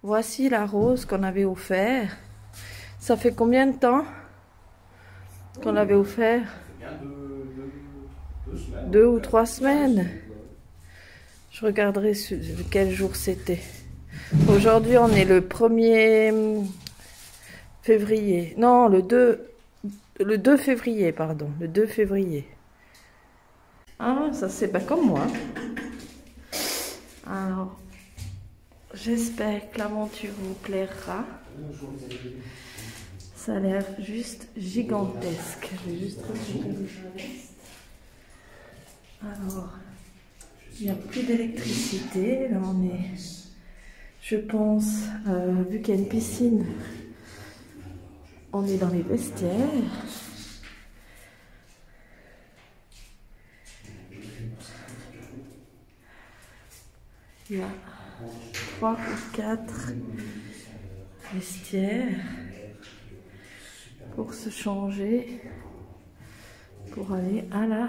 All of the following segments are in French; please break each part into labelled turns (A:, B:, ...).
A: Voici la rose qu'on avait offert. Ça fait combien de temps qu'on l'avait offert?
B: Ça fait bien 2 semaines.
A: 2 ou 3 semaines. Je regarderai quel jour c'était. Aujourd'hui, on est le 1er février. Non, le 2 février, pardon. Le 2 février. Ah, ça c'est pas comme moi. Alors, j'espère que l'aventure vous plaira. Ça a l'air juste gigantesque. Je vais juste retirer les gestes. Alors, il n'y a plus d'électricité. Là, on est, je pense, vu qu'il y a une piscine, on est dans les vestiaires. Il y a 3 ou 4 vestiaires pour se changer, pour aller à la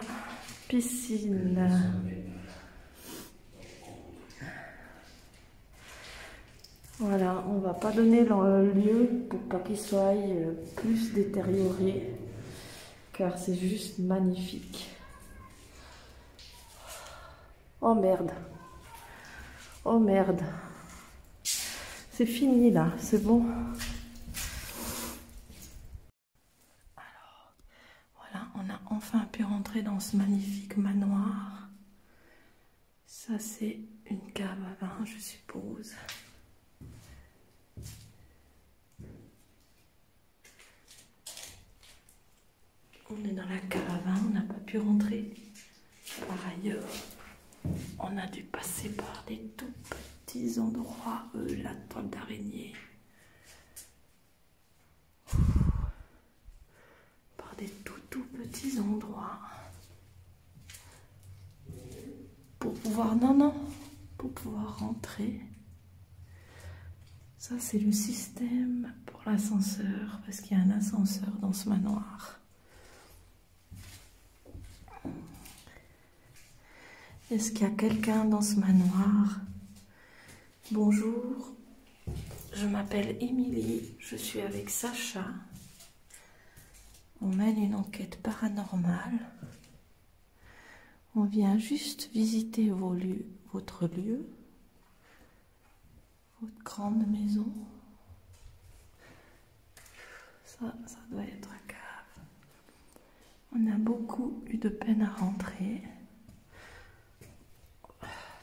A: piscine. Voilà, on va pas donner le lieu pour pas qu'il soit plus détérioré, car c'est juste magnifique. Oh merde. Oh merde. C'est fini là, c'est bon. Alors, voilà, on a enfin pu rentrer dans ce magnifique manoir. Ça c'est une cave à vin, je suppose. On est dans la cave à vin, on n'a pas pu rentrer. Par ailleurs, on a dû passer par des tout petits endroits, la toile d'araignée. Par des tout petits endroits. Pour pouvoir, pour pouvoir rentrer. Ça c'est le système pour l'ascenseur, parce qu'il y a un ascenseur dans ce manoir. Est-ce qu'il y a quelqu'un dans ce manoir? Bonjour, je m'appelle Émilie, je suis avec Sacha. On mène une enquête paranormale. On vient juste visiter votre lieu, votre grande maison. Ça doit être la cave. On a beaucoup eu de peine à rentrer.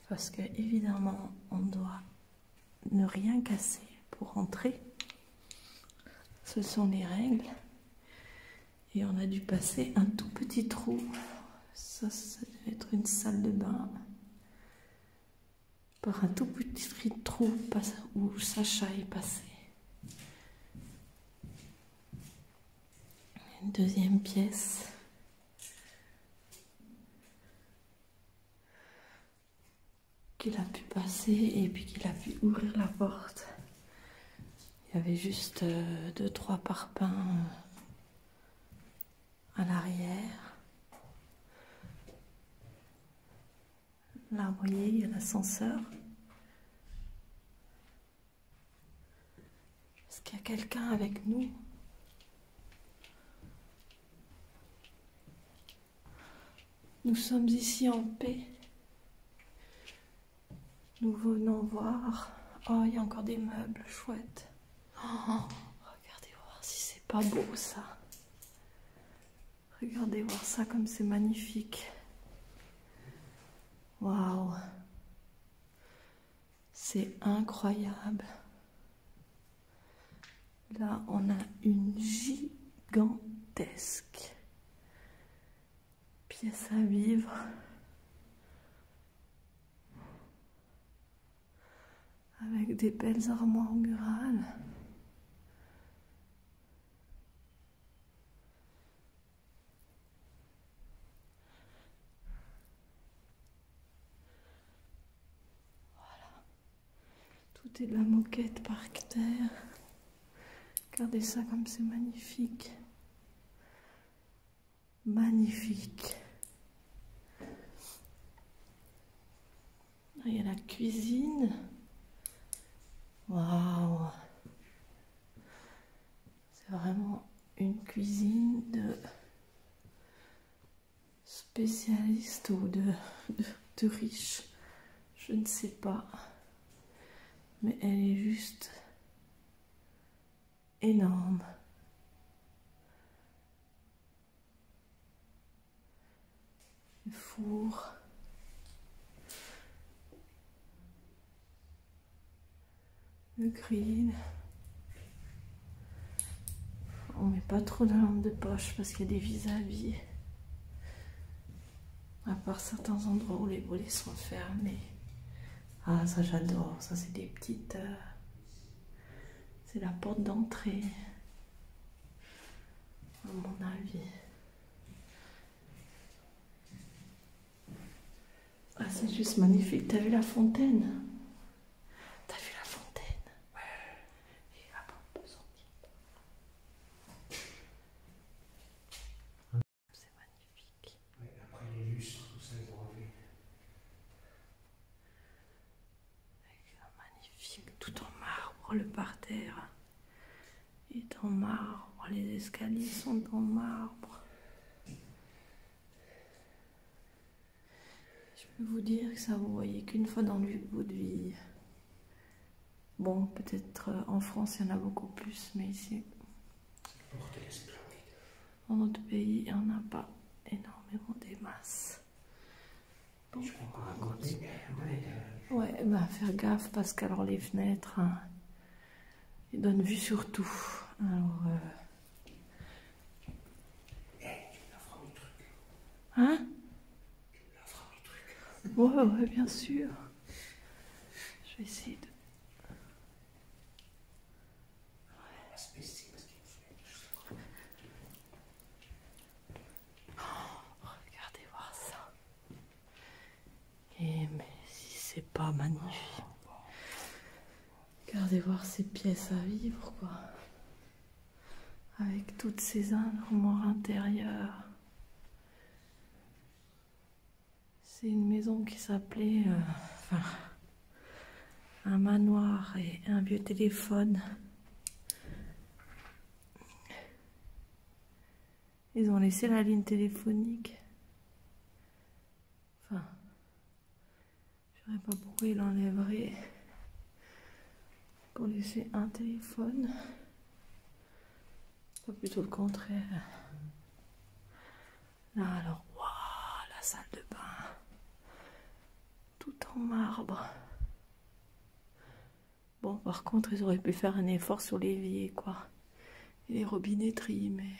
A: Parce que évidemment on doit ne rien casser pour rentrer. Ce sont les règles. Et on a dû passer un tout petit trou. Ça devait être une salle de bain. Par un tout petit trou où Sacha est passé. Une deuxième pièce. Qu'il a pu passer et puis qu'il a pu ouvrir la porte. Il y avait juste 2-3 parpaings à l'arrière. Là, vous voyez, il y a l'ascenseur. Est-ce qu'il y a quelqu'un avec nous? Nous sommes ici en paix. Nous venons voir. Oh, il y a encore des meubles chouettes. Oh, regardez voir si c'est pas beau ça. Regardez voir ça comme c'est magnifique. Waouh. C'est incroyable. Là, on a une gigantesque pièce à vivre. Avec des belles armoires murales. Voilà. Tout est de la moquette par terre. Regardez ça comme c'est magnifique. Magnifique. Là, il y a la cuisine. Waouh. spécialiste ou de riche, je ne sais pas. Mais elle est juste énorme. Le four. Le grill. On met pas trop de lampe de poche parce qu'il y a des vis-à-vis. À part certains endroits où les volets sont fermés. Ah, ça j'adore. Ça c'est des petites... c'est la porte d'entrée. À mon avis. Ah, c'est juste magnifique. T'as vu la fontaine? T'as vu la fontaine? Ouais. Et après, on peut sortir. C'est magnifique.
B: Ouais, après les lustres, tout ça, ils ont enlevé.
A: Magnifique. Tout en marbre, le parterre est en marbre. Les escaliers sont en marbre. Je peux vous dire que ça vous voyez qu'une fois dans votre vie. Bon, peut-être en France il y en a beaucoup plus, mais ici, dans notre pays, il n'y en a pas énormément des masses. Bon, on va continuer. Ouais, bah faire gaffe parce qu'alors les fenêtres, hein, ils donnent vue sur tout. Alors, hein? Ouais, bien sûr. Je vais essayer de... Oh, regardez voir ça. Et mais si c'est pas magnifique. Regardez voir ces pièces à vivre, quoi. Avec toutes ces armoires intérieures. C'est une maison qui s'appelait... un manoir et un vieux téléphone. Ils ont laissé la ligne téléphonique. Enfin, je ne sais pas pourquoi ils l'enlèveraient pour laisser un téléphone. Pas plutôt le contraire. Là alors, waouh, la salle de bain. Tout en marbre. Bon, par contre, ils auraient pu faire un effort sur l'évier, quoi. Et les robinetteries, mais...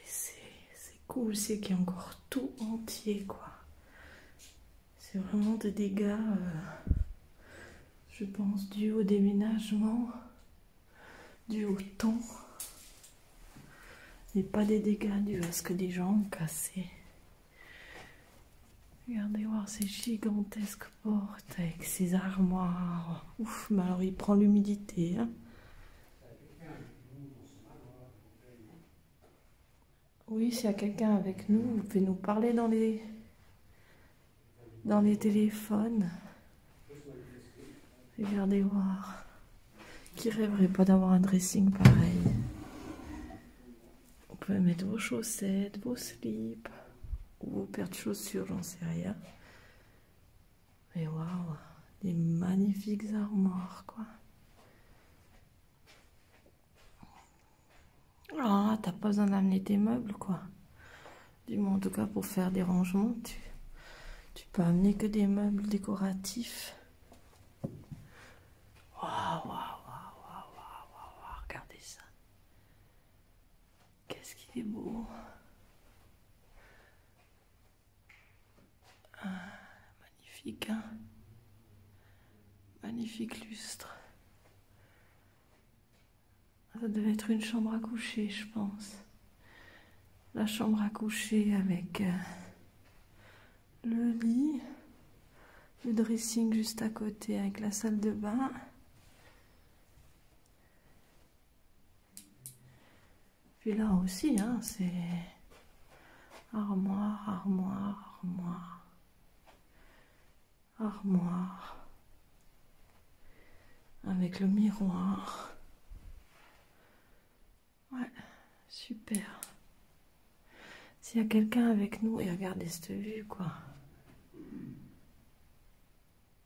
A: C'est cool, c'est qu'il y a encore tout entier, quoi. C'est vraiment des dégâts, je pense, dus au déménagement, dus au temps, et pas des dégâts dus à ce que des gens ont cassé. Regardez voir ces gigantesques portes avec ces armoires. Ouf, mais alors il prend l'humidité, hein. Oui, s'il y a quelqu'un avec nous, vous pouvez nous parler dans les téléphones. Regardez voir. Qui rêverait pas d'avoir un dressing pareil? Vous pouvez mettre vos chaussettes, vos slips, ou vos paires de chaussures, j'en sais rien. Mais waouh, des magnifiques armoires, quoi. Alors là, t'as pas besoin d'amener tes meubles, quoi. Dis-moi, en tout cas, pour faire des rangements, tu peux amener que des meubles décoratifs. Waouh, regardez ça. Qu'est-ce qu'il est beau. Ah, magnifique, hein. Magnifique lustre. Ça devait être une chambre à coucher, je pense. La chambre à coucher avec le lit, le dressing juste à côté avec la salle de bain. Puis là aussi, hein, c'est Armoire, armoire, armoire. Armoire. Avec le miroir. Ouais, super. S'il y a quelqu'un avec nous, et regardez cette vue, quoi.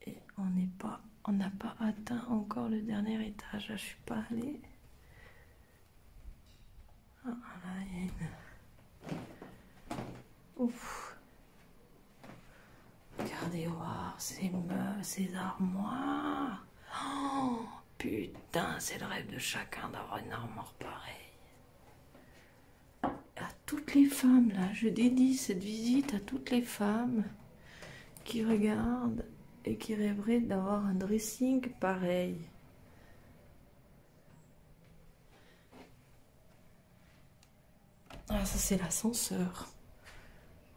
A: Et on n'a pas atteint encore le dernier étage. Là, je suis pas allée. Ah, là, il y a une... Ouf. Regardez, voir ces meubles, ces armoires. Oh, putain, c'est le rêve de chacun d'avoir une armoire pareille. À toutes les femmes, là, je dédie cette visite à toutes les femmes qui regardent et qui rêveraient d'avoir un dressing pareil. Ah, ça c'est l'ascenseur.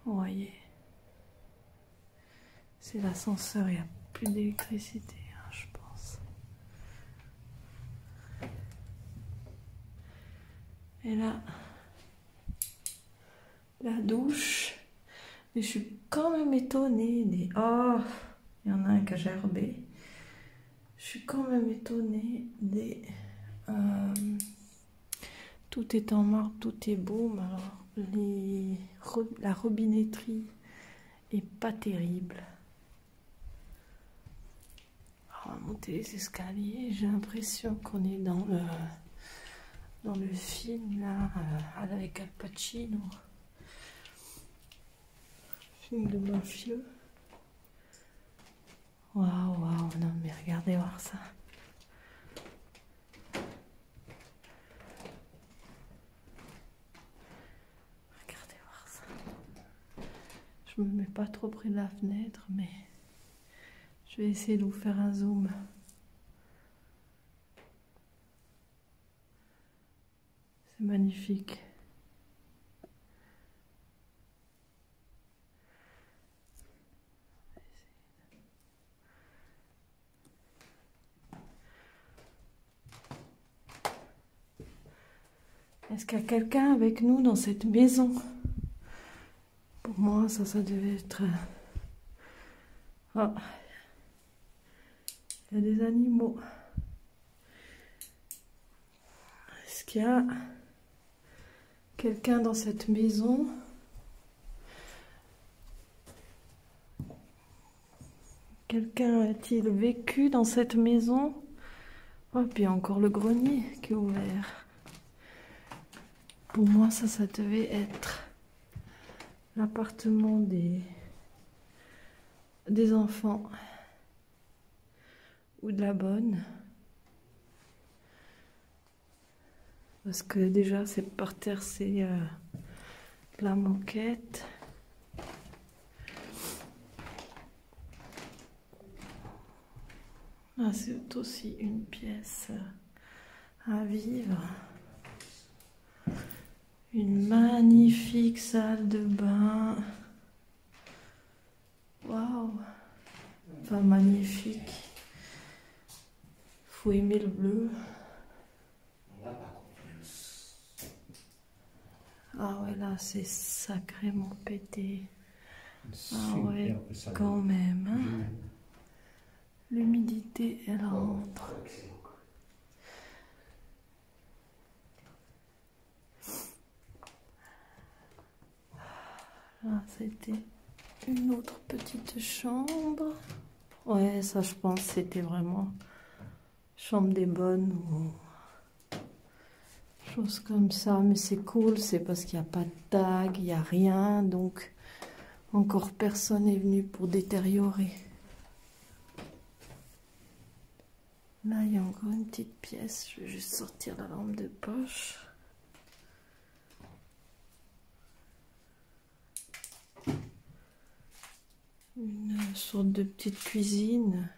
A: Vous voyez, c'est l'ascenseur, il n'y a plus d'électricité, hein, je pense. Et là, la douche. Mais je suis quand même étonnée des... Oh, il y en a un qui a gerbé. Je suis quand même étonnée des... Tout est en marbre, tout est beau, mais alors la robinetterie est pas terrible. On va monter les escaliers, j'ai l'impression qu'on est dans le film là, avec Al Pacino. Film de mafieux. Waouh, waouh, non mais regardez voir ça. Regardez voir ça. Je me mets pas trop près de la fenêtre, mais je vais essayer de vous faire un zoom. C'est magnifique. Est-ce qu'il y a quelqu'un avec nous dans cette maison? Pour moi, ça devait être... Oh. Il y a des animaux. Est-ce qu'il y a quelqu'un dans cette maison? Quelqu'un a-t-il vécu dans cette maison? Oh, puis il y a encore le grenier qui est ouvert. Pour moi, ça devait être l'appartement des enfants ou de la bonne. Parce que déjà, c'est par terre, c'est la moquette. Ah, c'est aussi une pièce à vivre. Une magnifique salle de bain. Waouh! Enfin, magnifique. Faut aimer le bleu. Ah ouais, là, c'est sacrément pété. Ah ouais, quand même. Hein? L'humidité, elle rentre. Là, c'était une autre petite chambre. Ouais, ça, je pense, c'était vraiment chambre des bonnes ou chose comme ça. Mais c'est cool, c'est parce qu'il n'y a pas de tag, il n'y a rien. Donc, encore personne n'est venu pour détériorer. Là, il y a encore une petite pièce. Je vais juste sortir la lampe de poche. Une sorte de petite cuisine.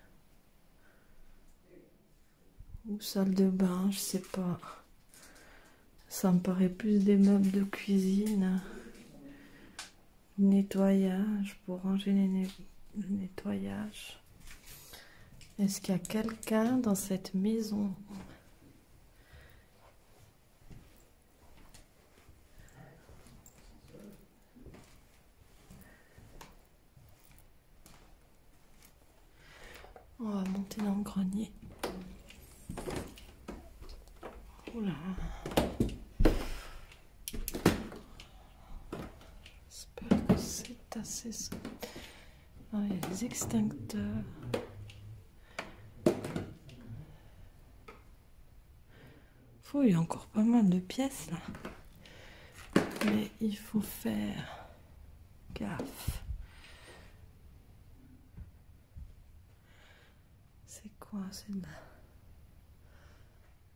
A: Ou salle de bain, je sais pas. Ça me paraît plus des meubles de cuisine. Nettoyage, pour ranger le nettoyage. Est-ce qu'il y a quelqu'un dans cette maison? On va monter dans le grenier. Oula. J'espère que c'est assez... Ah, il y a des extincteurs. Il y a encore pas mal de pièces là. Mais il faut faire gaffe. C'est quoi? C'est de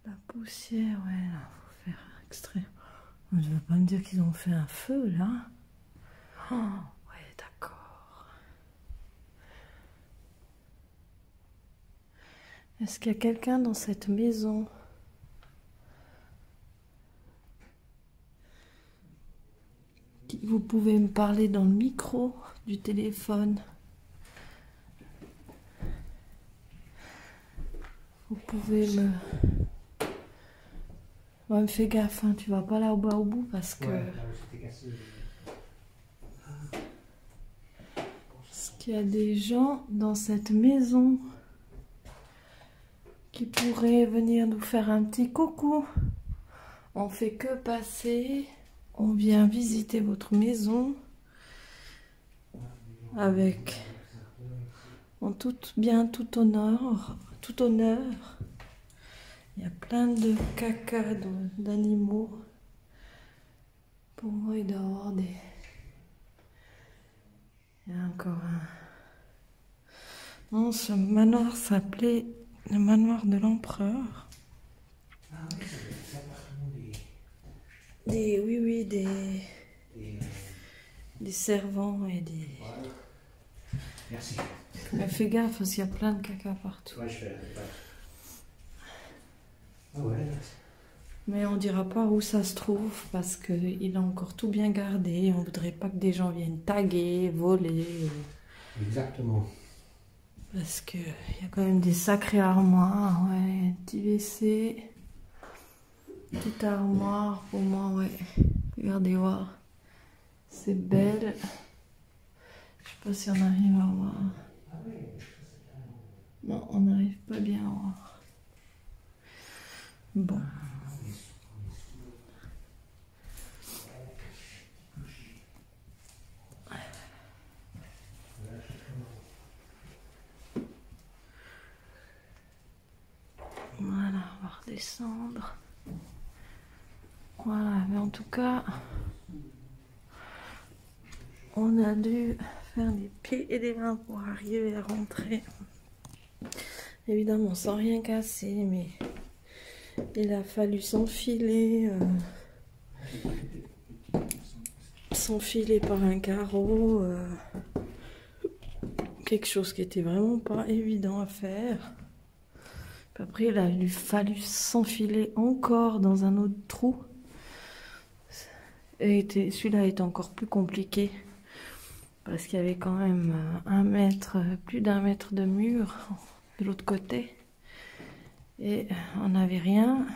A: la poussière, ouais, là, faut faire extraire. Je ne veux pas me dire qu'ils ont fait un feu là. Oh, ouais, d'accord. Est-ce qu'il y a quelqu'un dans cette maison? Vous pouvez me parler dans le micro du téléphone. Vous pouvez me... Ouais, me fais gaffe, hein, tu vas pas là au bas au bout parce que...
B: Ouais, là où c'était cassé.
A: Parce qu'il y a des gens dans cette maison qui pourraient venir nous faire un petit coucou. On fait que passer. On vient visiter votre maison avec en tout tout honneur. Il y a plein de caca d'animaux. Pour moi, il doit y avoir des... Il y a encore un... Non, ce manoir s'appelait le manoir de l'empereur.
B: Ah oui, c'est l'appartement
A: Des servants et des...
B: Ouais. Merci.
A: Mais fais gaffe parce qu'il y a plein de caca partout.
B: Ouais, je fais. Ah ouais.
A: Mais on dira pas où ça se trouve parce qu'il a encore tout bien gardé. On voudrait pas que des gens viennent taguer, voler.
B: Exactement.
A: Parce que il y a quand même des sacrées armoires, ouais. Petit WC, petite armoire pour moi, ouais. Regardez voir, c'est belle. Je sais pas si on arrive à voir. Non, on n'arrive pas bien à voir. Bon. Voilà, on va redescendre. Voilà, mais en tout cas, on a dû faire des pieds et des mains pour arriver à rentrer. Évidemment, sans rien casser, mais il a fallu s'enfiler par un carreau. Quelque chose qui était vraiment pas évident à faire. Puis après, il a fallu s'enfiler encore dans un autre trou. Et celui-là est encore plus compliqué. Parce qu'il y avait quand même plus d'un mètre de mur de l'autre côté. Et on n'avait rien.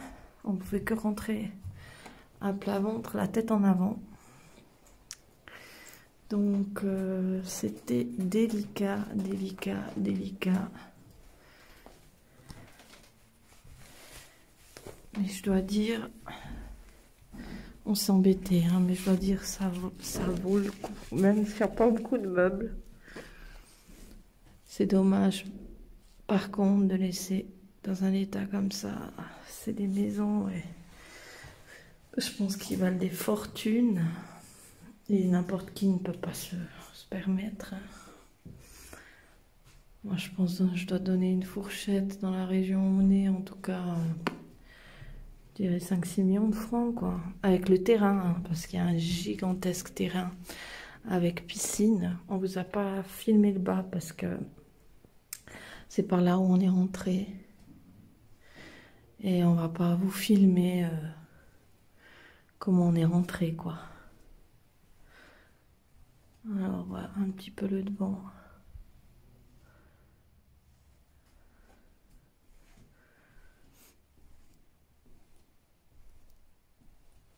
A: On ne pouvait que rentrer à plat ventre, la tête en avant. Donc c'était délicat. Mais je dois dire, on s'est embêté, hein, mais je dois dire ça vaut le coup. Même s'il n'y a pas beaucoup de meubles. C'est dommage, par contre, de laisser dans un état comme ça. C'est des maisons, et je pense qu'ils valent des fortunes. Et n'importe qui ne peut pas se permettre. Hein. Moi, je pense que je dois donner une fourchette dans la région où on est, en tout cas, je dirais 5-6 millions de francs, quoi. Avec le terrain, hein, parce qu'il y a un gigantesque terrain avec piscine. On vous a pas filmé le bas parce que c'est par là où on est rentré. Et on va pas vous filmer comment on est rentré, quoi. Alors voilà un petit peu le devant.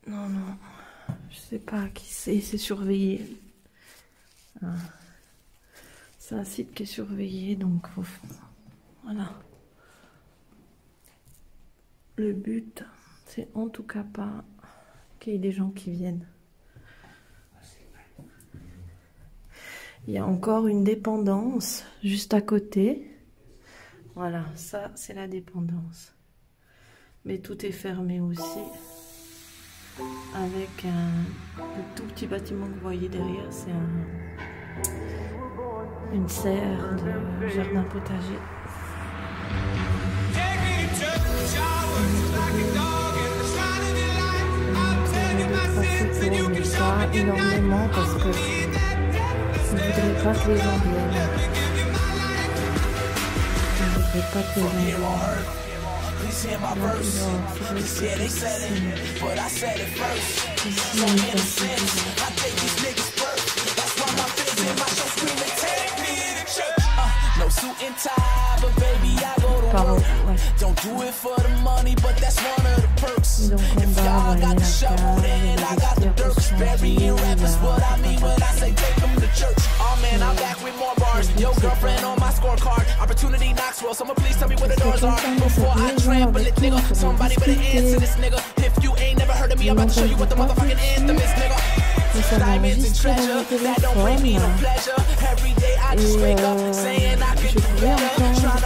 A: Non, je sais pas qui c'est surveillé. C'est un site qui est surveillé, donc Voilà. Le but, c'est en tout cas pas qu'il y ait des gens qui viennent. Il y a encore une dépendance juste à côté. Voilà, ça c'est la dépendance. Mais tout est fermé aussi. Avec le tout petit bâtiment que vous voyez derrière, c'est une serre de jardin potager. Mais pas énormément parce que je ne voudrais pas que les gens viennent. Je ne voudrais pas que les gens viennent. Pardon, ouais. Donc on va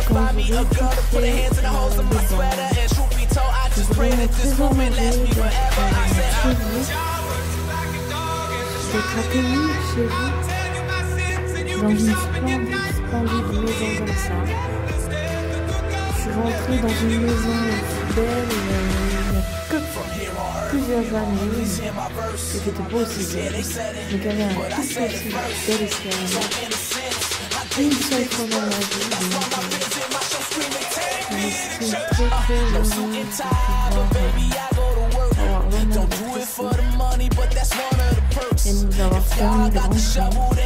A: varier la cave, les vestiaires pour changer, d'être accueilli chez vous dans une splendide maison comme ça. Je suis rentrée dans une maison belle il y a que plusieurs années, et qui n'était pas aussi belle, mais qui avait un tout aussi bel escalier. Une seule fois dans ma vie, donc je me suis très heureuse de pouvoir avoir l'honneur d'être ici et nous avoir permis de rentrer.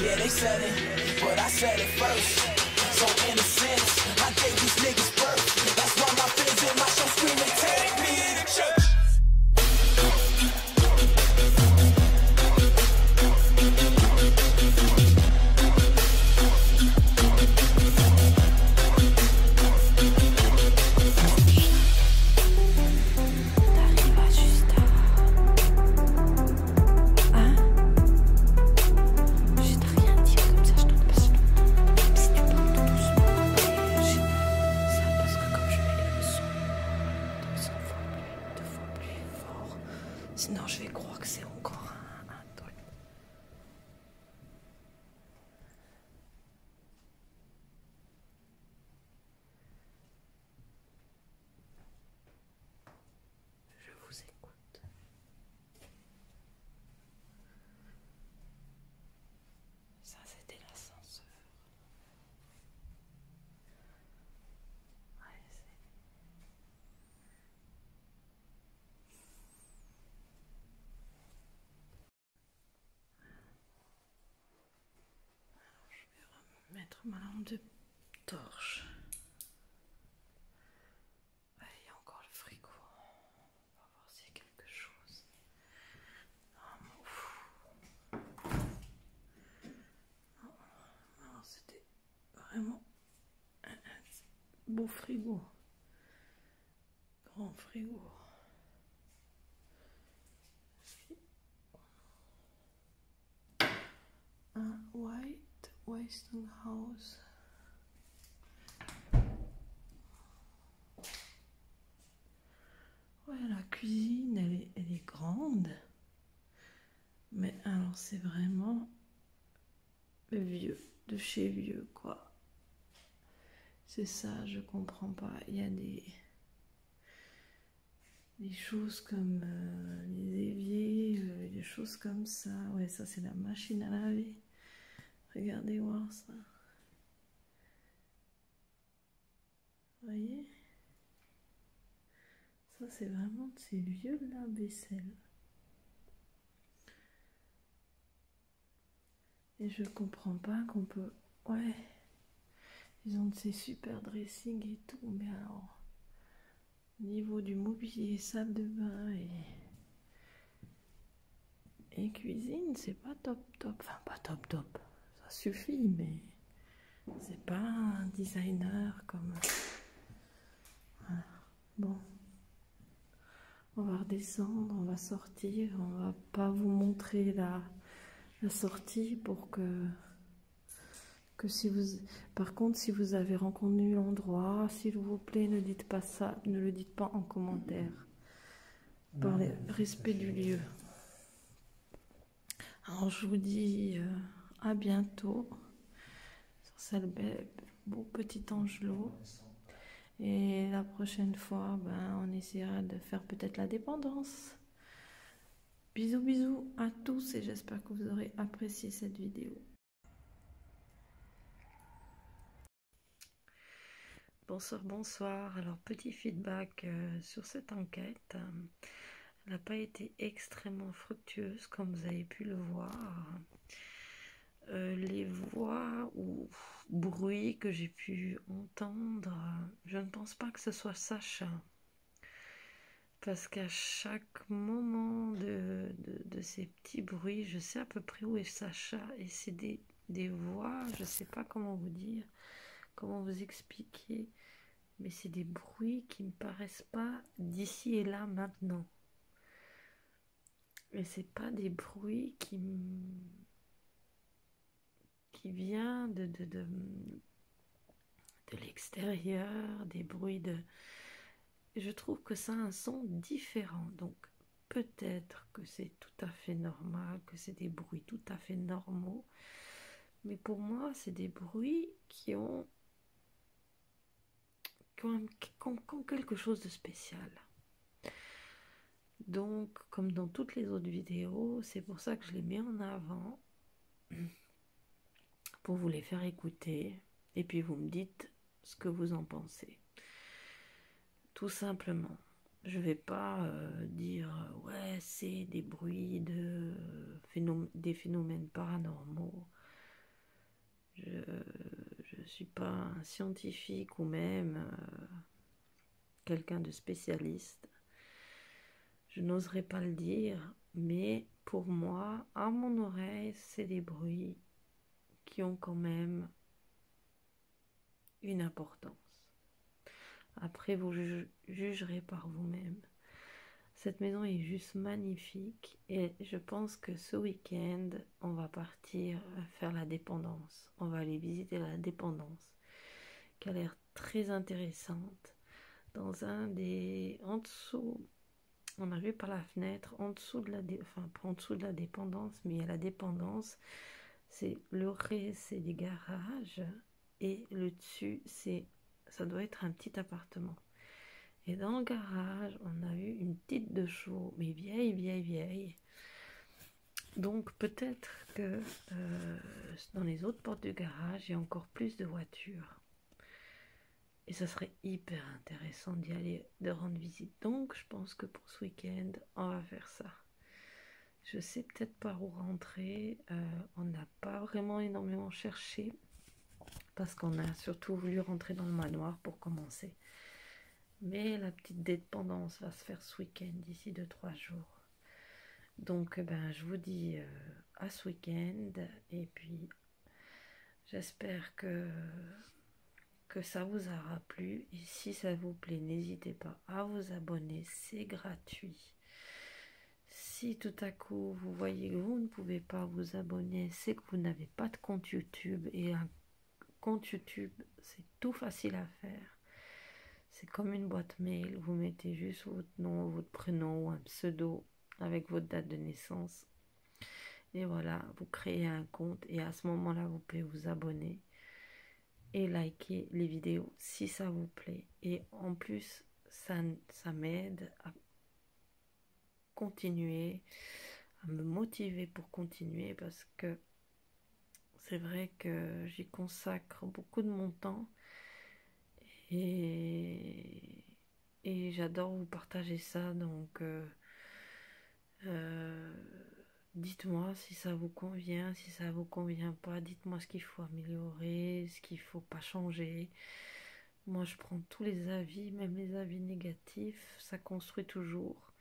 A: Yeah, they said it, but I said it first. So in a sense, I gave these niggas birth. That's why my fans in my show screaming, take me to church. Sinon, je vais croire que c'est encore un truc. Je vous écoute. Ça, c'était l'ascenseur. Ouais, mettre ma lampe de torche. Ouais, il y a encore le frigo. On va voir s'il y a quelque chose. Non, c'était vraiment un beau frigo. Grand frigo. Un White Westinghouse. Ouais, la cuisine, elle est grande. Mais alors, c'est vraiment vieux, de chez vieux, quoi. C'est ça, je comprends pas. Il y a des choses comme les éviers, des choses comme ça. Ouais, ça c'est la machine à laver. Regardez voir ça. Vous voyez? Ça c'est vraiment de ces vieux lave-vaisselle. Et je comprends pas qu'on peut... Ouais, ils ont de ces super dressings et tout, mais alors... Niveau du mobilier, salle de bain et cuisine, c'est pas top top. Enfin, pas top top. Ça suffit, mais c'est pas un designer comme... Voilà. Bon. On va redescendre, on va sortir. On va pas vous montrer la sortie pour que si vous... Par contre, si vous avez rencontré l'endroit, s'il vous plaît, ne dites pas ça. Ne le dites pas en commentaire. Par le respect du lieu. Alors je vous dis à bientôt sur ce beau petit Angelot. Et la prochaine fois, ben, on essaiera de faire peut-être la dépendance. Bisous bisous à tous et j'espère que vous aurez apprécié cette vidéo. Bonsoir, bonsoir. Alors petit feedback sur cette enquête. Elle n'a pas été extrêmement fructueuse comme vous avez pu le voir. Les voix ou bruits que j'ai pu entendre, je ne pense pas que ce soit Sacha. Parce qu'à chaque moment de ces petits bruits, je sais à peu près où est Sacha. Et c'est des voix, je ne sais pas comment vous dire, comment vous expliquer. Mais c'est des bruits qui ne me paraissent pas d'ici et là maintenant. Et c'est pas des bruits qui viennent de l'extérieur, des bruits de... Je trouve que ça a un son différent. Donc peut-être que c'est tout à fait normal, que c'est des bruits tout à fait normaux. Mais pour moi, c'est des bruits qui ont quelque chose de spécial. Donc, comme dans toutes les autres vidéos, c'est pour ça que je les mets en avant, pour vous les faire écouter, et puis vous me dites ce que vous en pensez. Tout simplement. Je vais pas dire, ouais, c'est des bruits des phénomènes paranormaux. Je suis pas un scientifique ou même quelqu'un de spécialiste. Je n'oserais pas le dire, mais pour moi, à mon oreille, c'est des bruits qui ont quand même une importance. Après, vous jugerez par vous-même. Cette maison est juste magnifique et je pense que ce week-end, on va partir faire la dépendance. On va aller visiter la dépendance qui a l'air très intéressante. Dans un des... En dessous, on a vu par la fenêtre, en dessous de la... Enfin, pas en dessous de la dépendance, mais il y a la dépendance. C'est le rez, c'est des garages et le dessus, ça doit être un petit appartement. Et dans le garage, on a eu une petite de chevaux, mais vieille. Donc peut-être que dans les autres portes du garage, il y a encore plus de voitures. Et ça serait hyper intéressant d'y aller, de rendre visite. Donc je pense que pour ce week-end, on va faire ça. Je sais peut-être par où rentrer. On n'a pas vraiment énormément cherché. Parce qu'on a surtout voulu rentrer dans le manoir pour commencer. Mais la petite dépendance va se faire ce week-end, d'ici 2-3 jours. Donc ben, je vous dis à ce week-end. Et puis j'espère que ça vous aura plu. Et si ça vous plaît, n'hésitez pas à vous abonner. C'est gratuit. Si tout à coup vous voyez que vous ne pouvez pas vous abonner, c'est que vous n'avez pas de compte YouTube. Et un compte YouTube, c'est tout facile à faire. C'est comme une boîte mail, vous mettez juste votre nom, votre prénom ou un pseudo avec votre date de naissance. Et voilà, vous créez un compte et à ce moment-là, vous pouvez vous abonner. et likez les vidéos si ça vous plaît. Et en plus, ça m'aide à continuer, à me motiver pour continuer parce que c'est vrai que j'y consacre beaucoup de mon temps et, j'adore vous partager ça. Donc, dites-moi si ça vous convient, si ça vous convient pas. Dites-moi ce qu'il faut améliorer, ce qu'il faut pas changer. Moi, je prends tous les avis, même les avis négatifs. Ça construit toujours.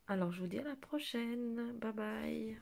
A: Alors, je vous dis à la prochaine. Bye bye.